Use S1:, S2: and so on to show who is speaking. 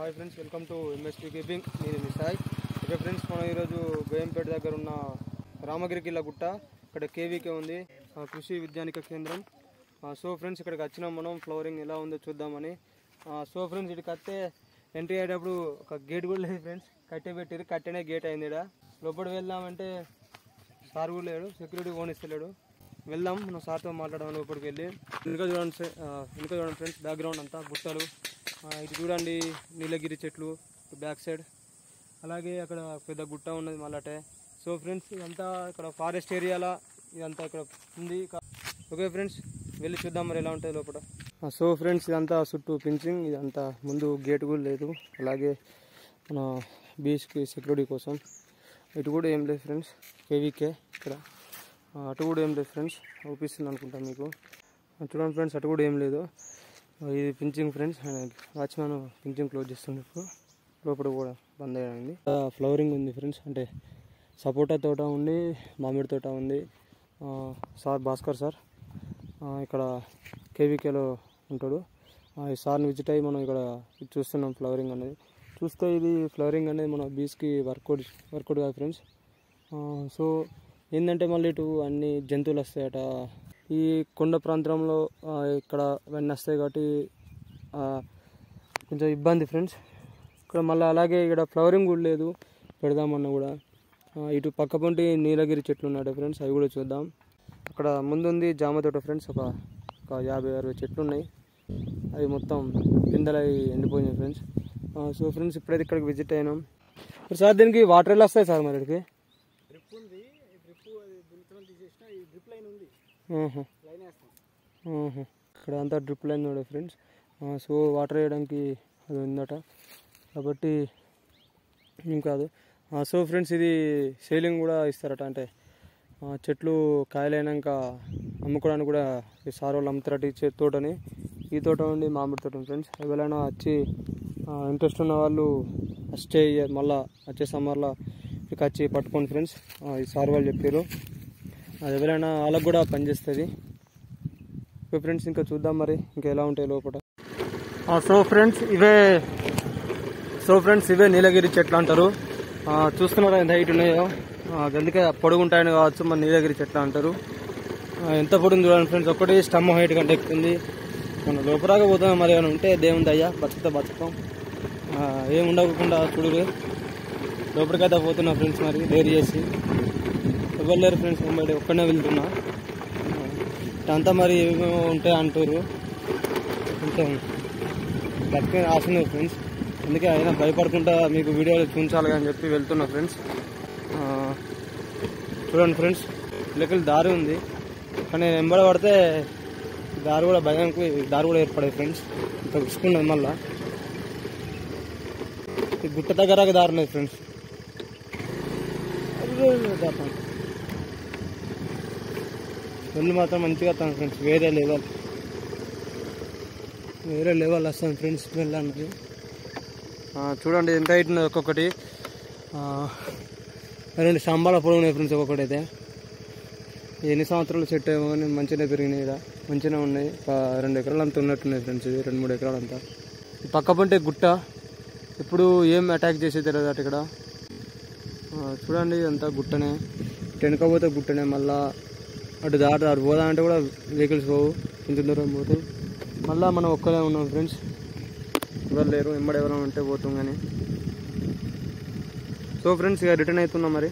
S1: Hi friends, welcome to MSP keeping. నేను మీ Sai. Okay friends, మనం ఈరోజు గోయంపేట దగ్గర ఉన్న రామగిరికిల్ల గుట్ట, ఇక్కడ కేవీకే ఉంది, కృషి విజ్ఞానిక కేంద్రం. సో ఫ్రెండ్స్, ఇక్కడికి వచ్చినాం మనం. ఫ్లవరింగ్ ఎలా ఉందో చూద్దామని. సో ఫ్రెండ్స్, ఇక్కడికి వస్తే ఎంట్రీ అయ్యేటప్పుడు ఒక గేట్ కూడా లేదు ఫ్రెండ్స్, కట్టే పెట్టారు. కట్టేనే గేట్ అయింది. ఇక్కడ లోపల వెళ్దామంటే సార్ కూడా లేడు, సెక్యూరిటీ ఓనిస్తలేడు. వెళ్దాం, మనం సార్తో మాట్లాడదాం. లోపలికి వెళ్ళి వెనుక చూడండి ఫ్రెండ్స్, బ్యాక్గ్రౌండ్ అంతా గుట్టలు. ఇటు చూడండి నీలగిరి చెట్లు బ్యాక్ సైడ్, అలాగే అక్కడ పెద్ద గుట్ట ఉన్నది మళ్ళటే. సో ఫ్రెండ్స్, ఇదంతా ఇక్కడ ఫారెస్ట్ ఏరియాలా ఇదంతా ఇక్కడ ఉంది. ఓకే ఫ్రెండ్స్, వెళ్ళి చూద్దాం మరి ఎలా ఉంటుంది లోపల. సో ఫ్రెండ్స్, ఇదంతా చుట్టూ ఫెన్సింగ్, ఇదంతా ముందు గేట్ కూడా లేదు. అలాగే మన బీచ్కి సెక్యూరిటీ కోసం. ఇటు కూడా ఏం లేదు ఫ్రెండ్స్, కేవీకే ఇక్కడ. అటు కూడా ఏం లేదు ఫ్రెండ్స్, చూపిస్తుంది అనుకుంటా మీకు. చూడండి ఫ్రెండ్స్, అటు కూడా ఏం లేదు. ఇది pinching friends, watchman pinching close చేస్తుంది. ఇప్పుడు లోపల కూడా బంద్ అయ్యింది. ఫ్లవరింగ్ ఉంది ఫ్రెండ్స్, అంటే సపోటా తోట ఉంది, మామిడి తోట ఉంది. సార్ భాస్కర్ సార్ ఇక్కడ కేవీకేలో ఉంటాడు. ఈ సార్ని విజిట్ అయ్యి మనం ఇక్కడ చూస్తున్నాం ఫ్లవరింగ్ అనేది. చూస్తే ఇది ఫ్లవరింగ్ అనేది మన బీచ్కి వర్కౌట్ కాదు ఫ్రెండ్స్. సో ఏంటంటే మళ్ళీ ఇటు అన్ని జంతువులు వస్తాయట. ఈ కొండ ప్రాంతంలో ఇక్కడ అవన్నీ వస్తాయి కాబట్టి కొంచెం ఇబ్బంది ఫ్రెండ్స్. ఇక్కడ మళ్ళీ అలాగే ఇక్కడ ఫ్లవరింగ్ కూడా లేదు, పెడదామన్నా కూడా. ఇటు పక్క పొంటి నీలగిరి చెట్లు ఉన్నాయి ఫ్రెండ్స్, అవి కూడా చూద్దాం. అక్కడ ముందుంది జామ తోట ఫ్రెండ్స్, ఒక 50-60 చెట్లు ఉన్నాయి. అవి మొత్తం పిందెలు అవి ఎండిపోయినాయి ఫ్రెండ్స్. సో ఫ్రెండ్స్, ఇప్పుడైతే ఇక్కడికి విజిట్ అయినాం. సార్, దీనికి వాటర్ ఎలా వస్తాయి సార్ మరి ఇక్కడికి? ఇక్కడ అంతా డ్రిప్ లైన్ కూడా ఫ్రెండ్స్. సో వాటర్ వేయడానికి అది ఉందట కాబట్టి ఏం కాదు. సో ఫ్రెండ్స్, ఇది సేలింగ్ కూడా ఇస్తారట, అంటే చెట్లు కాయలైనాక అమ్ముకోవడానికి కూడా ఈ సార్ వాళ్ళు అమ్ముతారట. ఈ తోటని, ఈ తోట ఉండి మామిడి తోట ఫ్రెండ్స్. ఎవరైనా వచ్చి ఇంట్రెస్ట్ ఉన్న వాళ్ళు స్టే మళ్ళీ వచ్చే సమ్మర్లో ఇక్కడికి వచ్చి పట్టుకోండి ఫ్రెండ్స్. ఈ సార్ వాళ్ళు చెప్పారు, అది ఎవరైనా వాళ్ళకు కూడా పనిచేస్తుంది. ఓకే ఫ్రెండ్స్, ఇంకా చూద్దాం మరి ఇంకా ఎలా ఉంటాయి లోపల. సో ఫ్రెండ్స్, ఇవే నీలగిరి చెట్లు అంటారు. చూస్తున్నారా ఎంత హైట్ ఉన్నాయో, అందుకే పొడుగుంటాయని కావచ్చు మన నీలగిరి చెట్లు అంటారు. ఎంత పొడుగు చూడండి ఫ్రెండ్స్, ఒకటి స్టమ్ హైట్ కంటే ఎక్కుతుంది. మనం లోపలగా పోతాం, మరి ఏమైనా ఉంటే దేవుంది అయ్యా, బతుకుతాం. ఏమి ఉండకుండా చూడు, లోపలికైతే పోతున్నా ఫ్రెండ్స్. మరి డైరీ చేసి ఎవరు లేరు ఫ్రెండ్స్, ఒక్కడనే వెళ్తున్నా. అంతా మరి ఏమేమో ఉంటాయి అంటారు, కొంచెం బతికే ఆశ లేదు ఫ్రెండ్స్. అందుకే అయినా భయపడుకుంటా మీకు వీడియోలు చూపించాలి అని చెప్పి వెళ్తున్నా ఫ్రెండ్స్. చూడండి ఫ్రెండ్స్, ఇళ్ళకి దారి ఉంది, కానీ వెంబడి పడితే దారి కూడా భయానికి దారి కూడా ఏర్పడేది ఫ్రెండ్స్. ఇంత ఉసుకున్నది మళ్ళా. ఈ గుట్ట దగ్గర దారి లేదు ఫ్రెండ్స్. వెళ్ళి మాత్రం మంచిగా వస్తాను ఫ్రెండ్స్, వేరే లెవెల్ వస్తాను ఫ్రెండ్స్ వెళ్ళాలి. చూడండి ఎంత హైట్ ఉన్నది ఒక్కొక్కటి. 2 స్తంభాల పొడవు ఉన్నాయి ఫ్రెండ్స్ ఒక్కొక్కటి. అయితే ఎన్ని సంవత్సరాలు సెట్ అయ్యామో కానీ మంచిగానే పెరిగినాయి, ఇక్కడ మంచిగానే ఉన్నాయి. 2 ఎకరాలు అంతా ఉన్నట్టున్నాయి ఫ్రెండ్స్, ఇది 2-3 ఎకరాలు అంతా. పక్క పంటే గుట్ట, ఇప్పుడు ఏం అటాక్ చేసేది తెలియదు అటు. ఇక్కడ చూడండి ఇదంతా గుట్టనే, వెనుకపోతే గుట్టనే. మళ్ళీ అటు పోదా అంటే కూడా వెహికల్స్ పోవు, కొంచెం దూరం పోతాయి. మళ్ళీ మనం ఒక్కరే ఉన్నాం ఫ్రెండ్స్, ఎవరు లేరు. ఎవరైనా ఉంటే పోతాం కానీ. సో ఫ్రెండ్స్, ఇక రిటర్న్ అవుతున్నాం మరి.